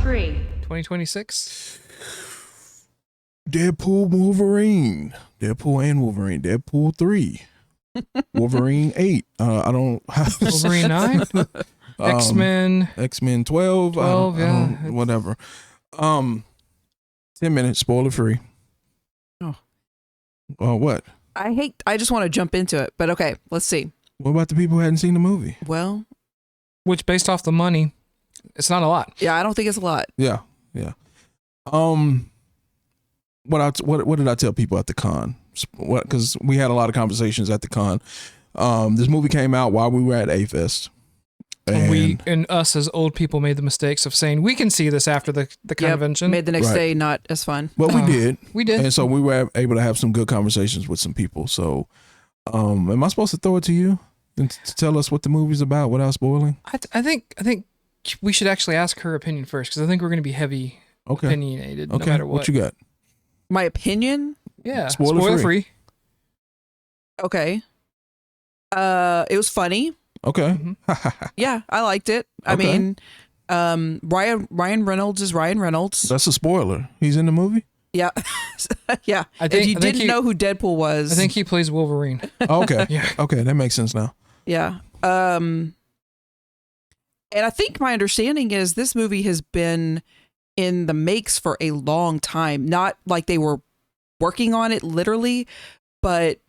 3. 2026. Deadpool Wolverine. Deadpool and Wolverine. Deadpool 3. Wolverine 8. I don't Wolverine 9. X-Men. X-Men 12. 12, yeah. Whatever. 10 minutes, spoiler free. Oh. What? I just want to jump into it, but okay, let's see. What about the people who hadn't seen the movie? Well, Which, based off the money, it's not a lot. yeah, I don't think it's a lot. Yeah. What did I tell people at the con? Because we had a lot of conversations at the con. This movie came out while we were at A-Fest. And us as old people made the mistakes of saying we can see this after the convention. Made the next Right. day not as fun. But we did. We did. And so we were able to have some good conversations with some people. So am I supposed to throw it to you and to tell us what the movie's about without spoiling? I think we should actually ask her opinion first, because I think we're going to be heavy opinionated no matter what. What you got? My opinion? Yeah. Spoiler free. Okay. It was funny. Okay. Mm-hmm. Yeah, I liked it. I Okay. mean, Ryan Reynolds is Ryan Reynolds. That's a spoiler. He's in the movie? Yeah. Yeah. If you didn't know who Deadpool was. I think he plays Wolverine. Okay. Yeah. Okay, that makes sense now. Yeah. And I think my understanding is this movie has been in the makes for a long time. Not like they were working on it literally, but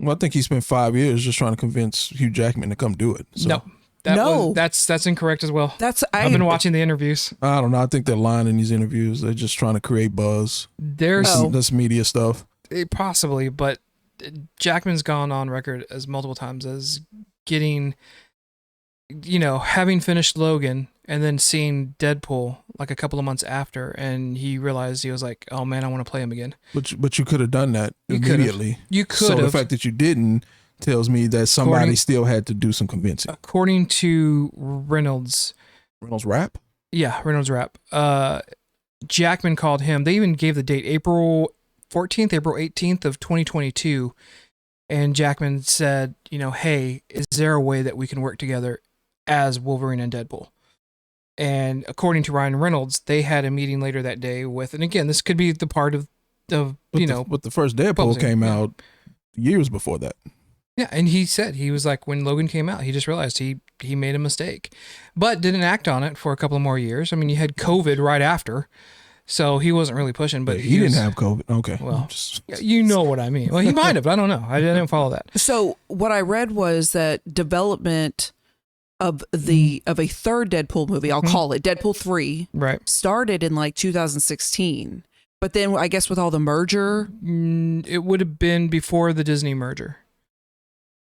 Well, I think he spent 5 years just trying to convince Hugh Jackman to come do it. So. No. That's incorrect as well. I've been watching the interviews. I don't know. I think they're lying in these interviews. They're just trying to create buzz. There's This media stuff. possibly, but Jackman's gone on record as multiple times as getting, having finished Logan and then seeing Deadpool like a couple of months after, and he realized, he was like, oh man, I want to play him again. But you could have done that You could've. immediately. You could So the have. fact that you didn't tells me that somebody still had to do some convincing. According to Reynolds rap? Yeah, Reynolds rap. Jackman called him. They even gave the date, April 14th, April 18th of 2022. And Jackman said, hey, is there a way that we can work together as Wolverine and Deadpool? And according to Ryan Reynolds, they had a meeting later that day with, and again, this could be the part of But the first Deadpool posing, came yeah. out years before that. Yeah, and he said, he was like, when Logan came out, he just realized he made a mistake, but didn't act on it for a couple of more years. I mean, you had COVID right after, so he wasn't really pushing. But he didn't have COVID. Okay. Well, you know what I mean. Well, he might have. I don't know. I didn't follow that. So what I read was that development of a third Deadpool movie, I'll call it Deadpool 3, right, started in like 2016. But then I guess with all the merger, it would have been before the Disney merger.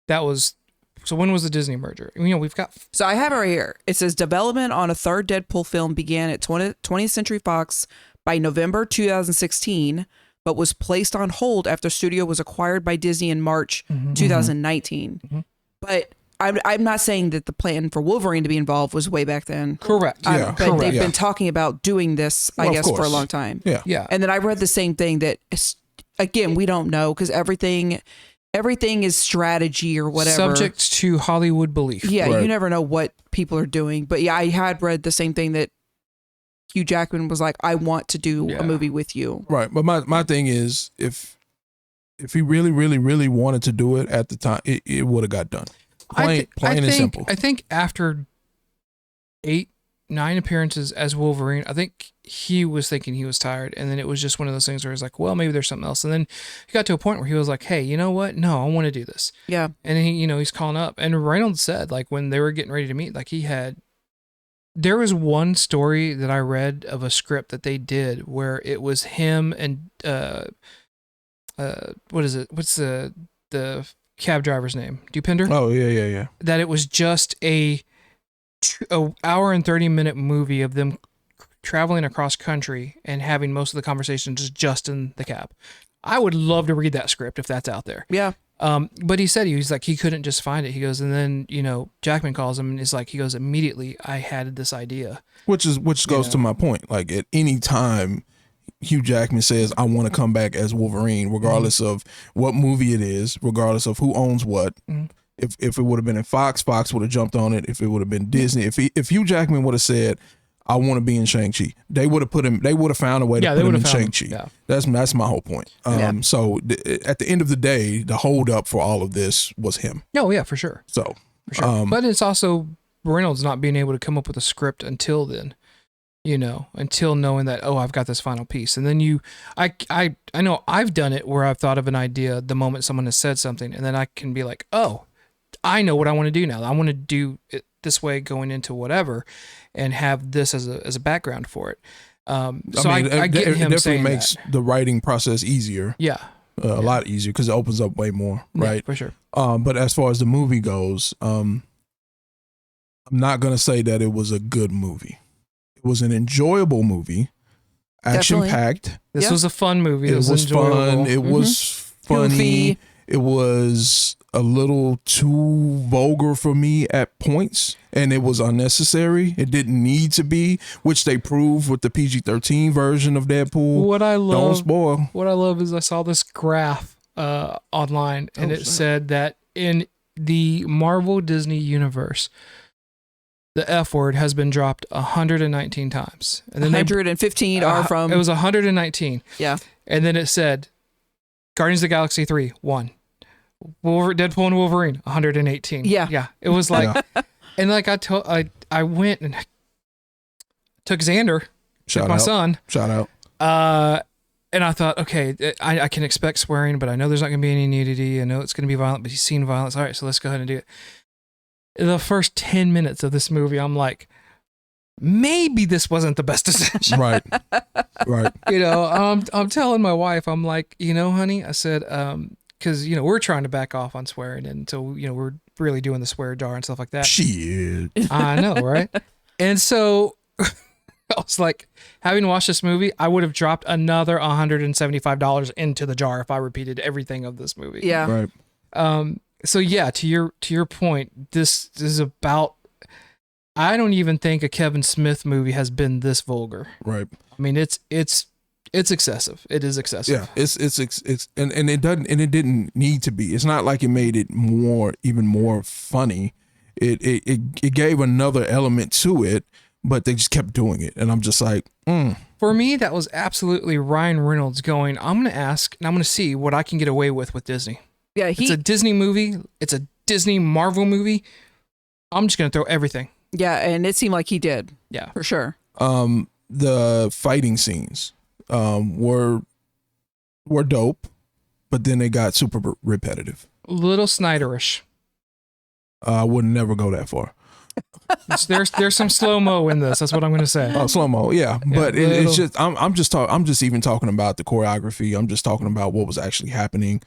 So when was the Disney merger? We've got. So I have it right here. It says development on a third Deadpool film began at 20th Century Fox by November 2016, but was placed on hold after studio was acquired by Disney in March 2019. Mm-hmm. But I'm not saying that the plan for Wolverine to be involved was way back then. Correct. But they've been talking about doing this, I guess, for a long time. Yeah. Yeah. And then I read the same thing that, again, we don't know because everything is strategy or whatever. Subject to Hollywood belief. Yeah, Right. you never know what people are doing. But yeah, I had read the same thing that Hugh Jackman was like, I want to do a movie with you. Right. But my thing is, if he really, really, really wanted to do it at the time, it would have got done. Plain and simple. I think after 8-9 appearances as Wolverine, I think he was thinking he was tired, and then it was just one of those things where he's like, well, maybe there's something else. And then he got to a point where he was like, hey, you know what? No, I want to do this. Yeah. And he, he's calling up. And Reynolds said, like, when they were getting ready to meet, like, there was one story that I read of a script that they did where it was him and what is it? What's the cab driver's name? Dupinder? Oh, yeah. That it was just a hour and 30-minute movie of them traveling across country and having most of the conversations just in the cab. I would love to read that script if that's out there. Yeah. But he said he's like, he couldn't just find it. He goes, and then, Jackman calls him and is like, he goes, immediately I had this idea. Which goes to my point. Like, at any time Hugh Jackman says, I want to come back as Wolverine, regardless of what movie it is, regardless of who owns what. If it would have been in Fox would have jumped on it. If it would have been Disney, if Hugh Jackman would have said, I want to be in Shang-Chi. They would have put him. They would have found a way to put him in Shang-Chi. Yeah. That's my whole point. So at the end of the day, the hold up for all of this was him. Oh yeah, for sure. So For sure. But it's also Reynolds not being able to come up with a script until then, until knowing that, oh, I've got this final piece. And then I know I've done it where I've thought of an idea the moment someone has said something, and then I can be like, oh, I know what I want to do now. I want to do it this way going into whatever and have this as a background for it. I get him it saying definitely makes the writing process easier. Yeah. A lot easier because it opens up way more, right? Yeah, for sure. But as far as the movie goes, I'm not going to say that it was a good movie. It was an enjoyable movie, action-packed. This was a fun movie. It was fun. It was funny. Goofy. It was a little too vulgar for me at points, and it was unnecessary. It didn't need to be, which they proved with the PG-13 version of Deadpool. Don't spoil. What I love is I saw this graph online, and it said that in the Marvel Disney universe, the F word has been dropped 119 times. And then 115 are from... It was 119. Yeah. And then it said, Guardians of the Galaxy 3, 1. Deadpool and Wolverine, 118. Yeah. Yeah. It was like... And like I went and took Xander, took my son. Shout out. And I thought, okay, I can expect swearing, but I know there's not going to be any nudity. I know it's going to be violent, but he's seen violence. All right, so let's go ahead and do it. The first 10 minutes of this movie, I'm like, maybe this wasn't the best decision. Right. I'm telling my wife, I'm like, honey, I said, because, we're trying to back off on swearing. And so, we're really doing the swear jar and stuff like that. Shit. I know, right? And so I was like, having watched this movie, I would have dropped another $175 into the jar if I repeated everything of this movie. Yeah. Right. So yeah, to your point, this is about, I don't even think a Kevin Smith movie has been this vulgar. Right. I mean, it's excessive. It is excessive. Yeah. It's and it didn't need to be. It's not like it made it even more funny. It gave another element to it, but they just kept doing it, and I'm just like, For me, that was absolutely Ryan Reynolds going, I'm going to ask and I'm going to see what I can get away with Disney. Yeah, it's a Disney movie. It's a Disney Marvel movie. I'm just going to throw everything. Yeah, and it seemed like he did. Yeah. For sure. The fighting scenes were dope, but then they got super repetitive. Little Snyderish. I would never go that far. There's some slow-mo in this. That's what I'm going to say. Oh, slow-mo, yeah. But it's just I'm just even talking about the choreography. I'm just talking about what was actually happening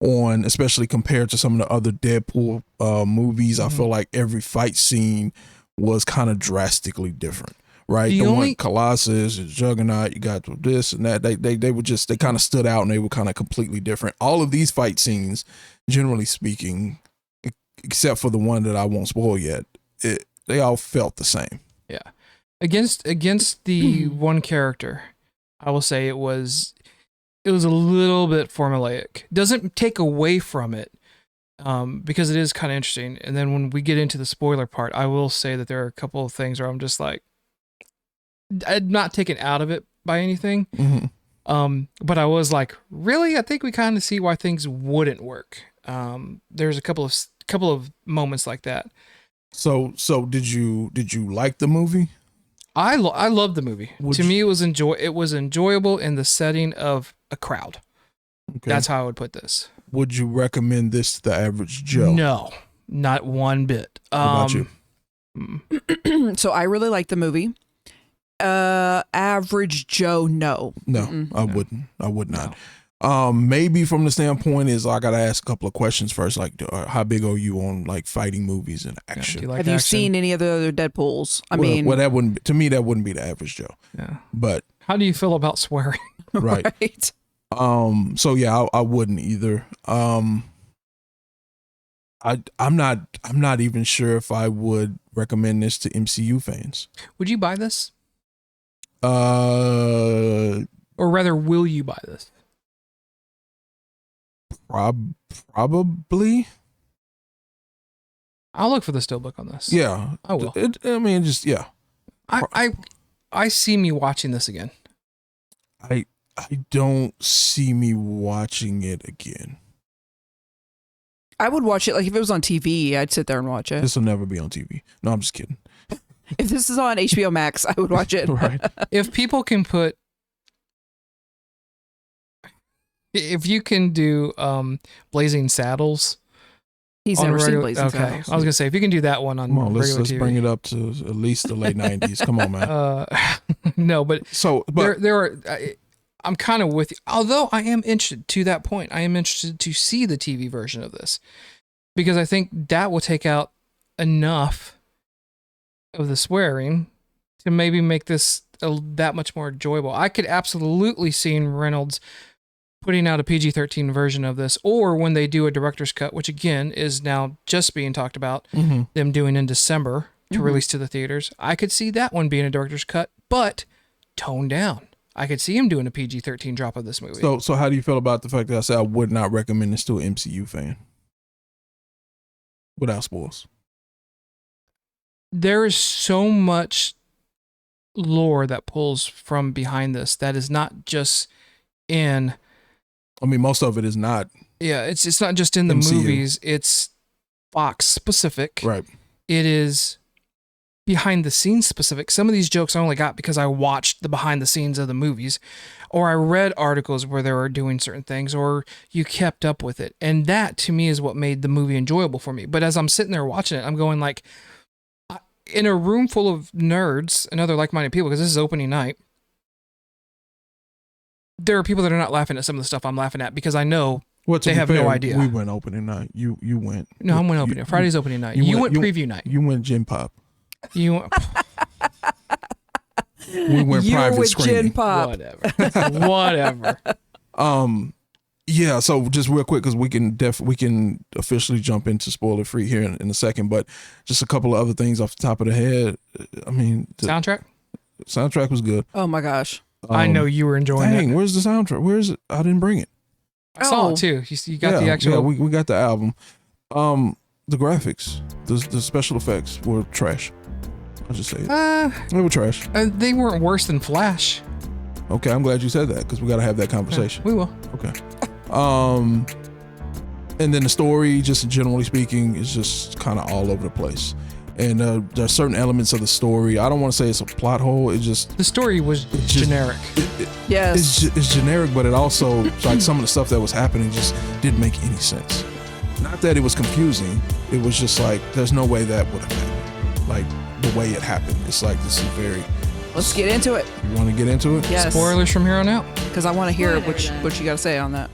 on, especially compared to some of the other Deadpool movies. I feel like every fight scene was kind of drastically different, right? The one Colossus, Juggernaut, you got this and that. They kind of stood out, and they were kind of completely different. All of these fight scenes, generally speaking, except for the one that I won't spoil yet, they all felt the same. Yeah. Against the one character, I will say it was a little bit formulaic. Doesn't take away from it, because it is kind of interesting. And then when we get into the spoiler part, I will say that there are a couple of things where I'm just like, I'm not taken out of it by anything. But I was like, really? I think we kind of see why things wouldn't work. There's a couple of moments like that. So did you like the movie? I loved the movie. To me, it was enjoyable in the setting of a crowd. Okay. That's how I would put this. Would you recommend this to the average Joe? No, not one bit. What about you? So I really liked the movie. Average Joe, no. No, I wouldn't. I would not. Maybe from the standpoint is I gotta ask a couple of questions first, like how big are you on like fighting movies and action? Have you seen any of the other Deadpools? That wouldn't to me that wouldn't be the average Joe. Yeah. But how do you feel about swearing? Right. So yeah, I wouldn't either. I'm not even sure if I would recommend this to MCU fans. Would you buy this? Or rather, will you buy this? Probably. I'll look for the steelbook on this. Yeah, I will. Yeah. I I see me watching this again. I don't see me watching it again. I would watch it like if it was on TV. I'd sit there and watch it. This will never be on TV. No, I'm just kidding. If this is on HBO Max, I would watch it. Right. If people can put, if you can do Blazing Saddles. He's on never seen regular, Blazing okay. Saddles. I was gonna say if you can do that one on Come on, let's TV. bring it up to at least the late 90s. Come on, man. No, but So, but there are. I'm kind of with you. Although I am interested to that point. I am interested to see the TV version of this because I think that will take out enough of the swearing to maybe make this that much more enjoyable. I could absolutely see Reynolds putting out a PG-13 version of this, or when they do a director's cut, which again is now just being talked about, them doing in December to release to the theaters. I could see that one being a director's cut, but toned down. I could see him doing a PG-13 drop of this movie. So how do you feel about the fact that I said I would not recommend this to an MCU fan? Without spoils. There is so much lore that pulls from behind this that is not just in... I mean, most of it is not. Yeah, it's not just in the MCU. movies. It's Fox specific. Right. It is behind the scenes specific. Some of these jokes I only got because I watched the behind the scenes of the movies, or I read articles where they were doing certain things, or you kept up with it. And that to me is what made the movie enjoyable for me. But as I'm sitting there watching it, I'm going like, in a room full of nerds and other like-minded people, because this is opening night, there are people that are not laughing at some of the stuff I'm laughing at because I know they have no idea. We went opening night. You went. No, I went opening. Friday's opening night. You went preview night. You went Gen Pop. You went, We went You private with screening. Gen Pop. whatever. Yeah, so just real quick, because we can officially jump into spoiler free here in a second, but just a couple of other things off the top of the head. I mean, the Soundtrack was good. Oh my gosh. I know you were enjoying Dang, it. where's the soundtrack? Where is it? I didn't bring it. I saw it too. You got the actual. Yeah, we got the album. The graphics, the special effects were trash. I'll just say it. They were trash. They weren't worse than Flash. Okay, I'm glad you said that because we got to have that conversation. We will. Okay. And then the story, just generally speaking, is just kind of all over the place. And there's certain elements of the story. I don't want to say it's a plot hole. It's just The story was generic. Yes. It's generic, but it also like some of the stuff that was happening just didn't make any sense. Not that it was confusing. It was just like there's no way that would have happened. Like the way it happened. It's like this is very. Let's get into it. You want to get into it? Yes. Spoilers from here on out. Because I want to hear what you got to say on that.